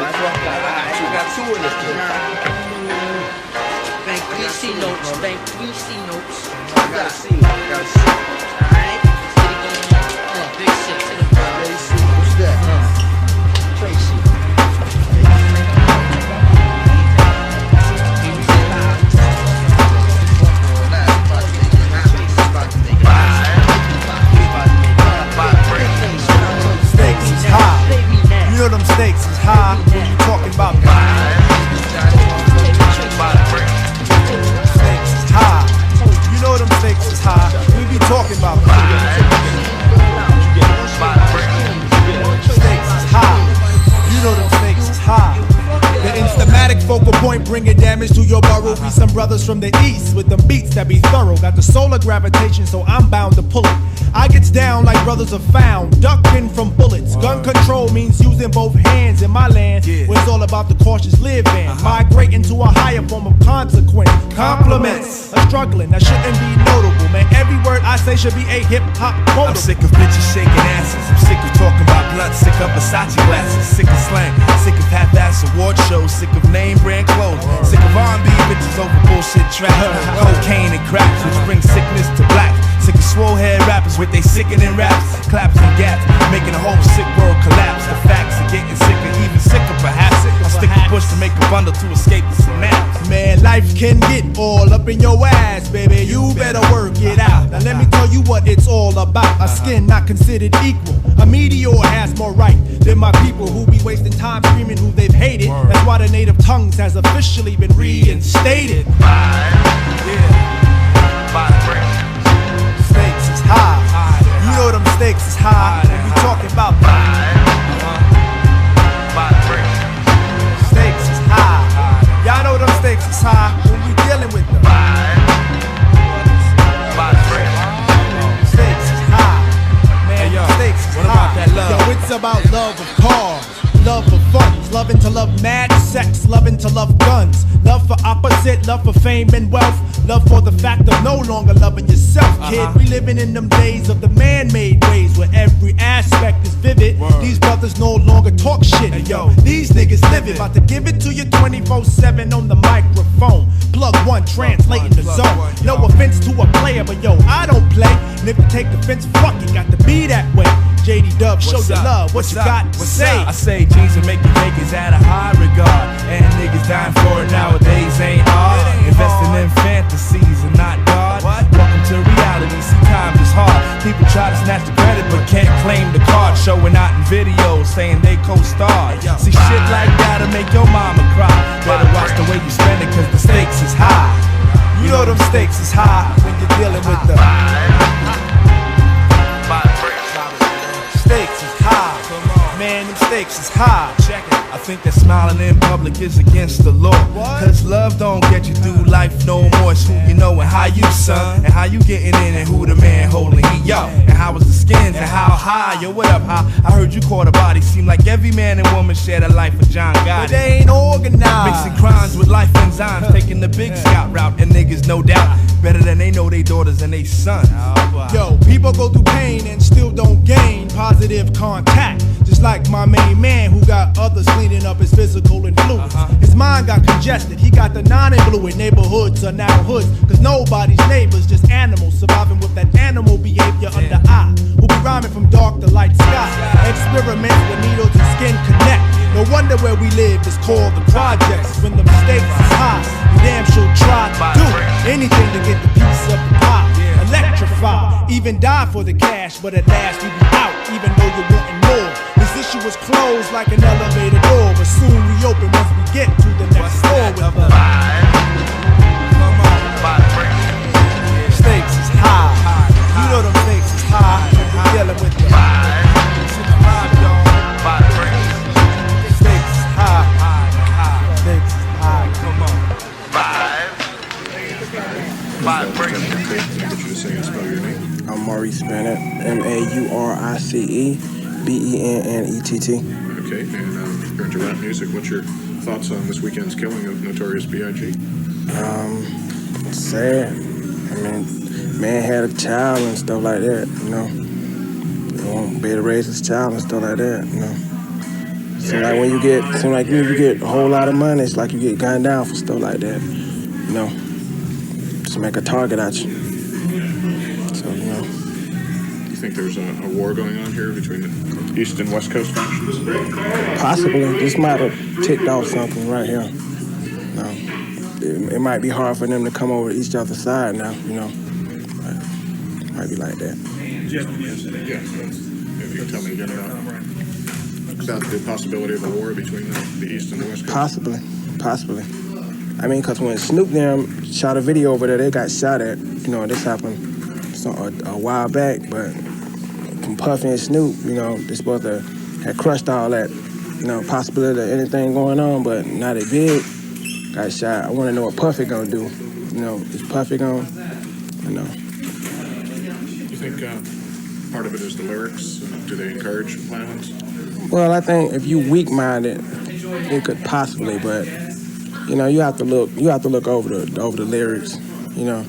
You got two in this thing. Bank 3C notes. Bank 3C notes. You gotta see. Alright. Big shit to the front. What's that? Tracy. Stakes is high. You know them stakes is high when you talking about stakes is high. You know them stakes is high. We be talking about stakes is high. You know them stakes is high. The instamatic focal point bringing damage to your burrow. Be some brothers from the east with them beats that be thorough. Got the solar gravitation, so I'm bound to pull it. I gets down like brothers are found, ducking from bullets. Gun control means using both hands in my land, where it's all about the cautious living. Migrating to a higher form of consequence. Compliments are struggling, that shouldn't be notable, man. Every word I say should be a hip-hop quote. I'm sick of bitches shaking asses. I'm sick of talking about blunt. Sick of Versace glasses. Sick of slang. Sick of half-ass award shows. Sick of name brand clothes. Sick of R&B bitches over bullshit tracks. Cocaine and cracks, which brings sickness to black. Sick of swole head rappers with they sickening raps, claps and gaps, making the whole sick world collapse. The facts are getting sicker, even sicker perhaps. I stick a push to make a bundle to escape the synapse. Man, life can get all up in your ass, baby. You better work it out. Now let me tell you what it's all about. A skin not considered equal. A meteor has more right than my people who be wasting time screaming who they've hated. That's why the native tongues has officially been reinstated. Stakes is high. You know them stakes is high. We talking about stakes is high. Y'all know them stakes is high when we dealing with them. Stakes is high. Man, stakes is high. Yo, it's about love of cars, love for funds, loving to love mad sex, loving to love guns, love for opposite, love for fame and wealth, love for the fact of no longer loving yourself, kid. We living in them days of the man-made ways where every aspect is vivid. These brothers no longer talk shit, yo. These niggas live it, about to give it to you 24/7 on the microphone. Plug one, translating the zone. No offense to a player, but yo, I don't play. And if you take offense, fuck it, got to be that way. JD Dub, show your love, what you got to say? I say jeans and make you take is at a high regard, and niggas dying for it nowadays ain't hard. Investing in fantasies and not God. Welcome to reality, see times is hard. People try to snatch the credit but can't claim the card. Showing out in videos saying they co-starred. See shit like that'll make your mama cry. Better watch the way you spend it cause the stakes is high. You know them stakes is high when you're dealing with the stakes is high. Man, them stakes is high. Check it. I think that smiling in public is against the law. Cause love don't get you through life no more. It's who you know and how you son, and how you getting in and who the man holding heat, yo. And how was the skins and how high, yo, what up, how? I heard you caught a body. Seem like every man and woman shared a life with John Gotti. But they ain't organized. Mixing crimes with life enzymes, taking the big scout route. And niggas no doubt better than they know they daughters and they sons. Yo, people go through pain and still don't gain positive contact. Just like my main man who got others cleaning up his physical influence. His mind got congested, he got the non-influent. Neighborhoods are now hoods, cause nobody's neighbors, just animals surviving with that animal behavior under eye. Who be rhyming from dark to light sky. Experiments with needles and skin connect. No wonder where we live is called the projects. When the stakes is high, you damn sure try to do anything to get the piece of the pie. Electrify, even die for the cash, but at last we be out, even though you're wanting more. This issue was closed like an elevator door, but soon we open once we get to the next floor with the stakes is high. You know them stakes is high. We're dealing with the stakes is high. Stakes is high. Come on. I'm Maurice Bennett, MauriceBennett. Okay, and you're into rap music. What's your thoughts on this weekend's killing of Notorious B.I.G? Sad. I mean, man had a child and stuff like that, you know. He won't be able to raise his child and stuff like that, you know. Seem like when you get a whole lot of money, it's like you get gunned down for stuff like that. You know, just make a target out you. So, you know. You think there's a war going on here between the East and West Coast factions? Possibly. This might have ticked off something right here. It might be hard for them to come over to each other's side now, you know. It might be like that. Yeah. If you can tell me again about the possibility of a war between the East and the West Coast? Possibly. I mean, because when Snoop them shot a video over there, they got shot at. You know, this happened a while back, but from Puffy and Snoop, you know, they're supposed to have crushed all that, you know, possibility of anything going on, but now they big, got shot. I want to know what Puffy gonna do. You know, is Puffy gonna, you know. You think part of it is the lyrics? Do they encourage violence? Well, I think if you weak-minded, it could possibly, but you know, you have to look over the lyrics. You know,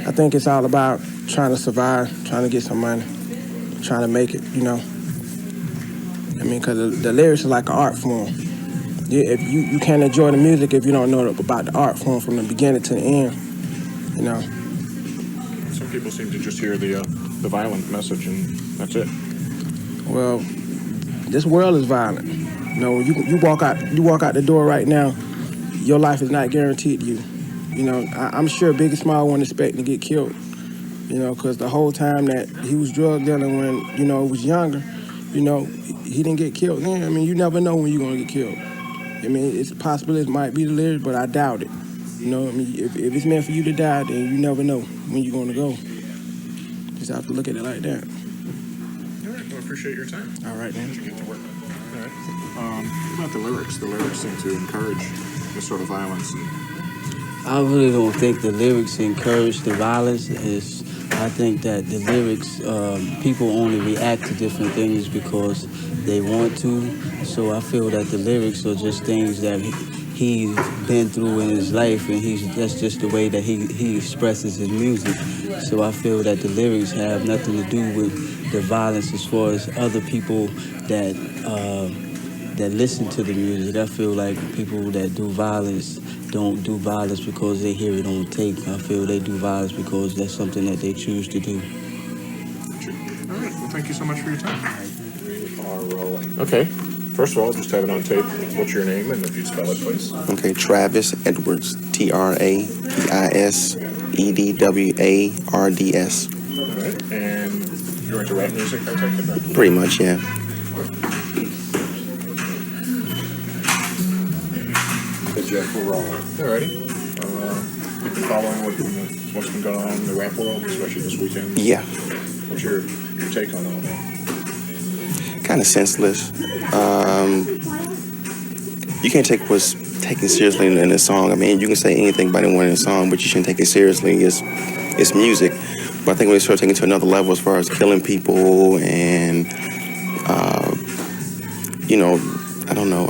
I think it's all about trying to survive, trying to get some money, trying to make it. You know, I mean, because the lyrics are like an art form. If you can't enjoy the music if you don't know about the art form from the beginning to the end. You know. Some people seem to just hear the violent message and that's it. Well, this world is violent. You know, you walk out the door right now, your life is not guaranteed to you. You know, I'm sure Biggie Small wasn't expecting to get killed. You know, because the whole time that he was drug dealing when, you know, he was younger, you know, he didn't get killed then. I mean, you never know when you're going to get killed. I mean, it's possible it might be the lyrics, but I doubt it. You know, I mean, if it's meant for you to die, then you never know when you're going to go. Just have to look at it like that. All right, well, I appreciate your time. All right, man. You get to work. All right. What about the lyrics? The lyrics seem to encourage this sort of violence. I really don't think the lyrics encourage the violence. I think that the lyrics, people only react to different things because they want to. So I feel that the lyrics are just things that he's been through in his life, and that's just the way that he expresses his music. So I feel that the lyrics have nothing to do with the violence as far as other people that listen to the music. I feel like people that do violence don't do violence because they hear it on tape. I feel they do violence because that's something that they choose to do. All right, well, thank you so much for your time. We are rolling. Okay, first of all, just have it on tape. What's your name, and if you'd spell it, please. Okay, Travis Edwards, TravisEdwards. All right, and you're into rap music, I take it, right? Pretty much, yeah. Jeff, we're rolling. Alrighty. You've been following what's been going on in the rap world, especially this weekend? Yeah. What's your take on all that? Kind of senseless. You can't take what's taken seriously in a song. I mean, you can say anything about anyone in a song, but you shouldn't take it seriously. It's music. But I think when they start taking it to another level as far as killing people and, you know, I don't know,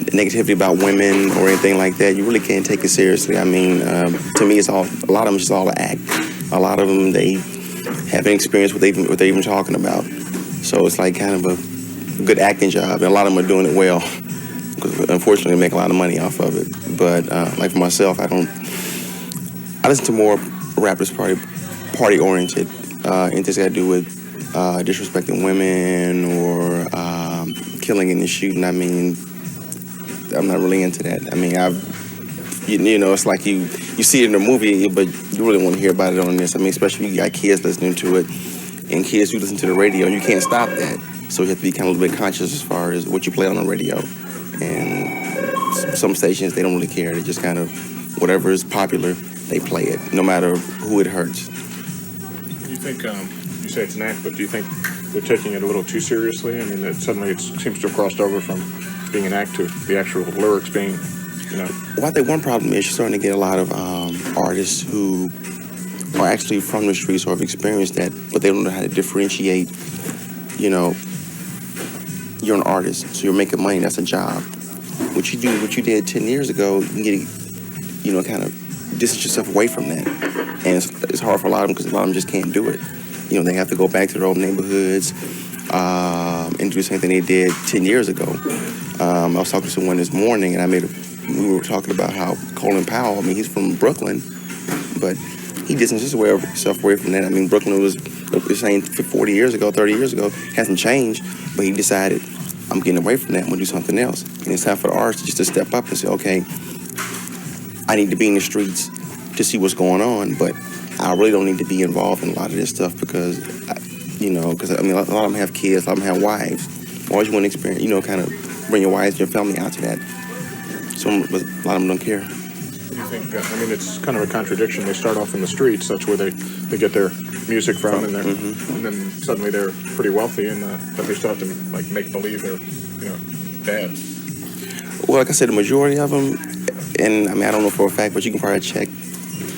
negativity about women or anything like that, you really can't take it seriously. I mean, to me, a lot of them is just all an act. A lot of them, they haven't experienced what they're even talking about. So it's like kind of a good acting job, and a lot of them are doing it well. Because unfortunately, they make a lot of money off of it. But like for myself, I listen to more rap that's party oriented. Anything got to do with disrespecting women or killing and shooting. I mean, I'm not really into that. I mean, you know, it's like you see it in a movie, but you really want to hear about it on this. I mean, especially if you got kids listening to it, and kids who listen to the radio, and you can't stop that. So you have to be kind of a little bit conscious as far as what you play on the radio. And some stations, they don't really care. They just kind of, whatever is popular, they play it, no matter who it hurts. You think, you say it's an act, but do you think they're taking it a little too seriously? I mean, it seems to have crossed over from being an act to the actual lyrics being, you know. Well, I think one problem is you're starting to get a lot of artists who are actually from the streets or have experienced that, but they don't know how to differentiate. You know, you're an artist, so you're making money. That's a job. What you did 10 years ago, you can get, you know, kind of distance yourself away from that. And it's hard for a lot of them because a lot of them just can't do it. You know, they have to go back to their old neighborhoods, and do the same thing they did 10 years ago. I was talking to someone this morning, and we were talking about how Colin Powell, I mean, he's from Brooklyn, but he distanced himself away from that. I mean, Brooklyn was the same 40 years ago, 30 years ago, hasn't changed, but he decided, I'm getting away from that, I'm gonna do something else. And it's time for the artists just to step up and say, okay, I need to be in the streets to see what's going on, but I really don't need to be involved in a lot of this stuff because, because I mean, a lot of them have kids, a lot of them have wives. Why would you want to experience, kind of bring your wives, your family out to that? So a lot of them don't care. You think, I mean, it's kind of a contradiction. They start off in the streets, that's where they get their music from, and then suddenly they're pretty wealthy, and but they still have to like make believe they're, bad. Well, like I said, the majority of them, and I mean, I don't know for a fact, but you can probably check.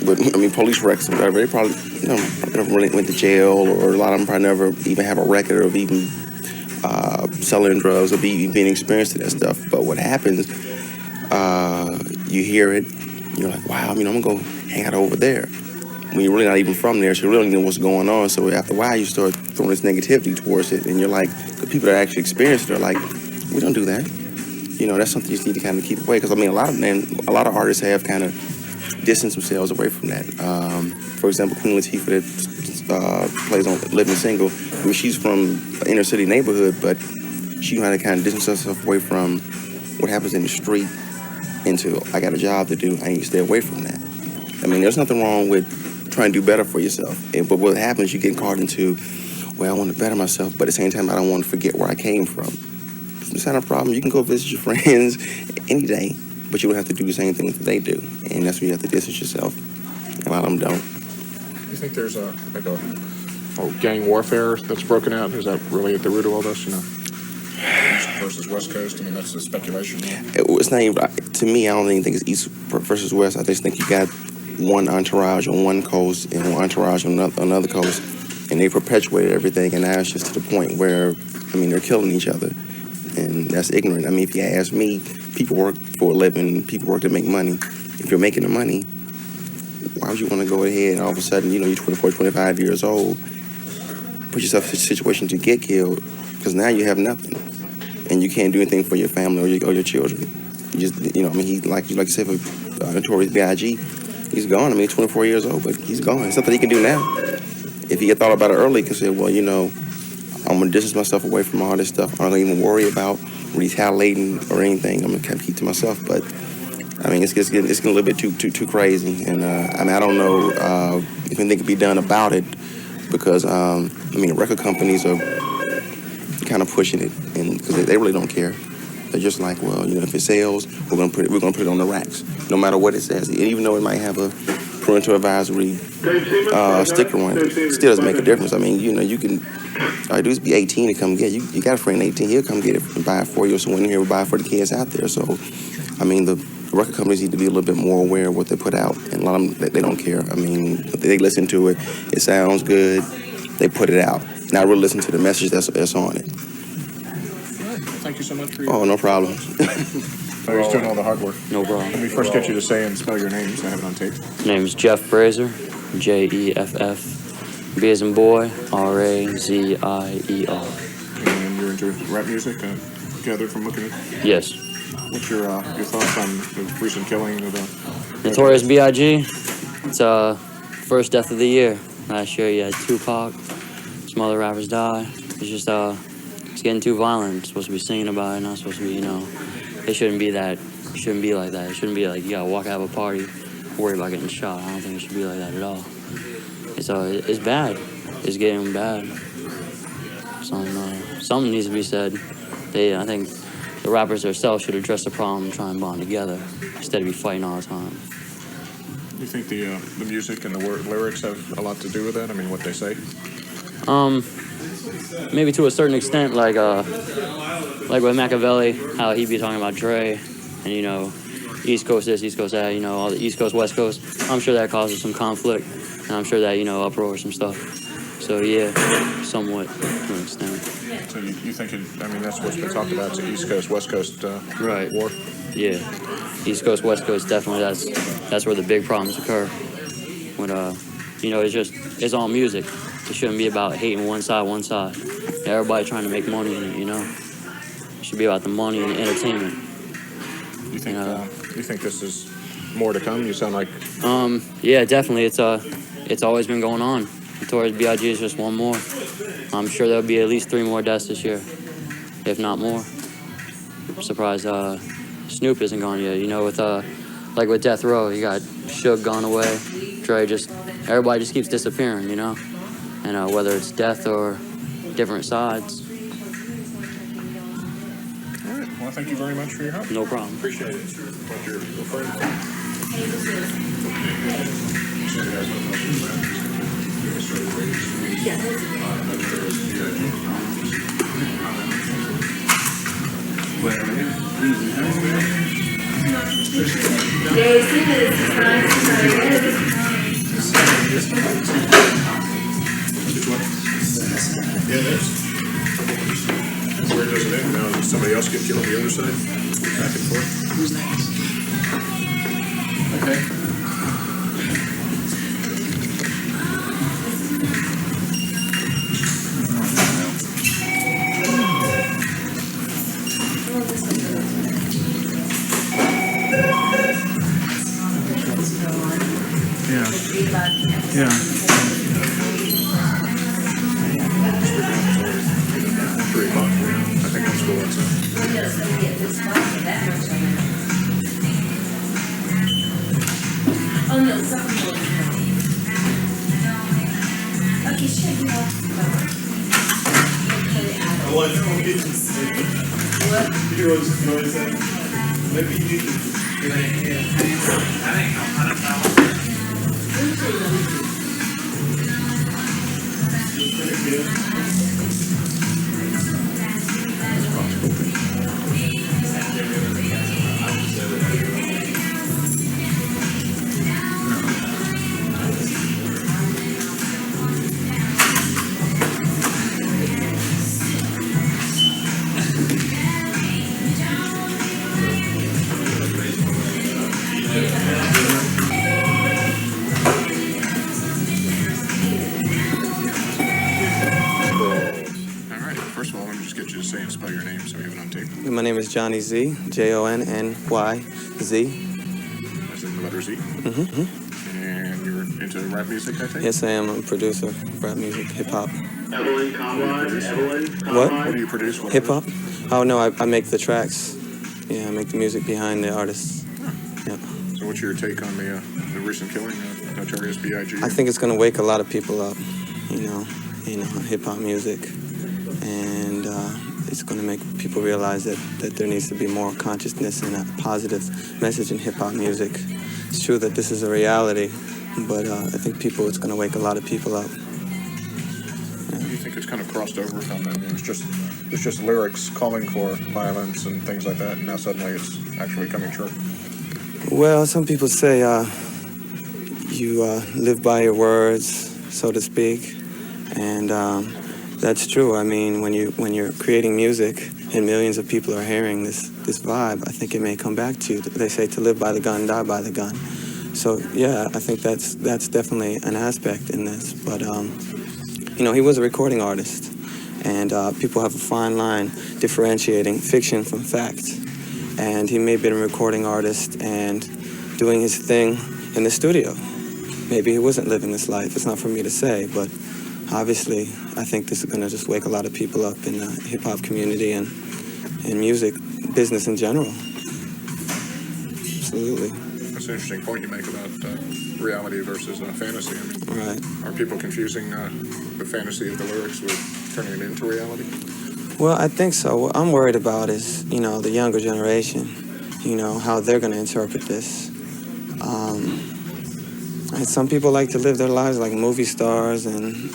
But I mean, police records and whatever, they probably, never really went to jail, or a lot of them probably never even have a record of even selling drugs or being experienced to that stuff. But what happens, you hear it, you're like, wow, I'm gonna go hang out over there. When you're really not even from there, so you really don't know what's going on. So after a while, you start throwing this negativity towards it, and you're like, the people that actually experience it are like, we don't do that. That's something you just need to kind of keep away. Because I mean, a lot of artists have kind of distanced themselves away from that. For example, Queen Latifah that plays on Living Single. I mean, she's from an inner city neighborhood, but she knew how to kind of distance herself away from what happens in the street into, I got a job to do, I need to stay away from that. I mean, there's nothing wrong with trying to do better for yourself. But what happens, you get caught into, well, I want to better myself, but at the same time, I don't want to forget where I came from. It's not a problem. You can go visit your friends any day, but you don't have to do the same things that they do. And that's when you have to distance yourself. A lot of them don't. You think there's a gang warfare that's broken out? Is that really at the root of all this, East versus West Coast? I mean, that's the speculation. It's not even, to me, I don't even think it's East versus West. I just think you got one entourage on one coast and one entourage on another coast, and they perpetuated everything, and now it's just to the point where, I mean, they're killing each other, and that's ignorant. I mean, if you ask me, people work for a living, people work to make money. If you're making the money, why would you want to go ahead and all of a sudden, you're 24, 25 years old, put yourself in a situation to get killed, because now you have nothing, and you can't do anything for your family or your children. You just, he, like you said, for Notorious B.I.G., he's gone. I mean, he's 24 years old, but he's gone. It's something he can do now. If he had thought about it early, he could say, well, I'm going to distance myself away from all this stuff. I'm not going to even worry about retaliating or anything. I'm going to keep to myself. But, I mean, it's getting a little bit too crazy. And, I don't know if anything can be done about it because, the record companies are kind of pushing it because they really don't care. They're just like, well, if it sells, we're gonna put it on the racks, no matter what it says. And even though it might have a parental advisory sticker on it, it still doesn't make a difference. I mean, you can, all you do is be 18 to come get it. You got a friend 18, he'll come get it and buy it for you, or someone here will buy it for the kids out there. So, I mean, the record companies need to be a little bit more aware of what they put out, and a lot of them, they don't care. I mean, they listen to it, it sounds good, they put it out. Not really listen to the message that's on it. Thank you so much for your... Oh, no problem. He's doing all the hard work. No problem. Let me first get you to say and spell your names. I have it on tape. Name's Jeff Brazier, Jeff, B as in boy, Razier. And you're into rap music, gathered from looking at... Yes. What's your thoughts on the recent killing of Notorious B.I.G. It's first death of the year. Last year you had Tupac. Some other rappers died. It's just it's getting too violent. It's supposed to be singing about it, not supposed to be, it shouldn't be that. It shouldn't be like that. It shouldn't be like you gotta walk out of a party, worry about getting shot. I don't think it should be like that at all. It's bad. It's getting bad. Something needs to be said. I think the rappers themselves should address the problem and try and bond together instead of be fighting all the time. Do you think the music and the lyrics have a lot to do with that? I mean, what they say? Maybe to a certain extent, like with Machiavelli, how he be talking about Dre, and East Coast this, East Coast that, all the East Coast, West Coast. I'm sure that causes some conflict, and I'm sure that uproar some stuff. So yeah, somewhat to an extent. So you think that's what's been talked about, it's an East Coast, West Coast right. War? Yeah, East Coast, West Coast, definitely. That's where the big problems occur. When it's all music. It shouldn't be about hating one side. You everybody trying to make money in it, you know. It should be about the money and the entertainment. You think this is more to come? You sound like Yeah, definitely. It's always been going on. Notorious B.I.G is just one more. I'm sure there'll be at least 3 more deaths this year, if not more. I'm surprised Snoop isn't gone yet. You know, with like with Death Row, you got Suge gone away. Dre everybody just keeps disappearing, you know. And whether it's death or different sides. all right. Well, thank you very much for your help. No problem. Appreciate it. What you're referring to. Yeah, it is. Where does it end now? Does somebody else get killed on the other side? Back and forth? Who's next? Okay. Yeah. $3. I think that's cool. That's Oh no, something more. Okay, sure, you have to go. What? Maybe you need First of all, let me just get you to say and spell your name so we have it on tape. My name is Johnny Z, Jonnyz. As in the letter Z? Mm-hmm. And you're into rap music, I think? Yes, I am. I'm a producer of rap music, hip-hop. What What? do you produce? Hip-hop? Oh, no, I make the tracks. Yeah, I make the music behind the artists. Yeah. So what's your take on the recent killing of Notorious B.I.G? I think it's going to wake a lot of people up, you know, hip-hop music. And it's going to make people realize that there needs to be more consciousness and a positive message in hip-hop music. It's true that this is a reality, but I think it's going to wake a lot of people up. Do you think it's kind of crossed over from them? It's just lyrics calling for violence and things like that, and now suddenly it's actually coming true? Well, some people say you live by your words, so to speak, and that's true. I mean, when you're creating music and millions of people are hearing this vibe, I think it may come back to you. They say to live by the gun, die by the gun. So yeah, I think that's definitely an aspect in this. But he was a recording artist, and people have a fine line differentiating fiction from fact. And he may have been a recording artist and doing his thing in the studio. Maybe he wasn't living this life. It's not for me to say, but obviously, I think this is going to just wake a lot of people up in the hip-hop community and music business in general. Absolutely. That's an interesting point you make about reality versus fantasy. I mean, Right. Are people confusing the fantasy of the lyrics with turning it into reality? Well, I think so. What I'm worried about is, the younger generation, how they're going to interpret this. And some people like to live their lives like movie stars and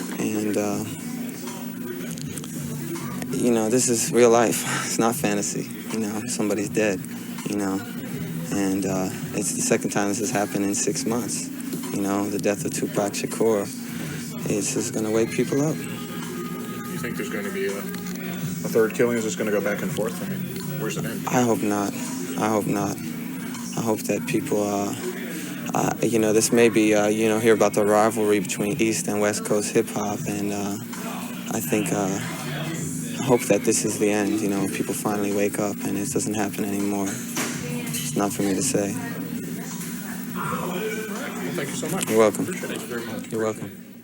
this is real life. It's not fantasy. Somebody's dead, and it's the second time this has happened in 6 months. The death of Tupac Shakur. It's just going to wake people up. You think there's going to be a third killing? Is this going to go back and forth? I mean, where's it end? I hope not. I hope that people, this may be, hear about the rivalry between East and West Coast hip-hop, and I think hope that this is the end. You know, people finally wake up and it doesn't happen anymore. It's not for me to say. Well, thank you so much. You're welcome. Appreciate it. Thank you very much. You're welcome.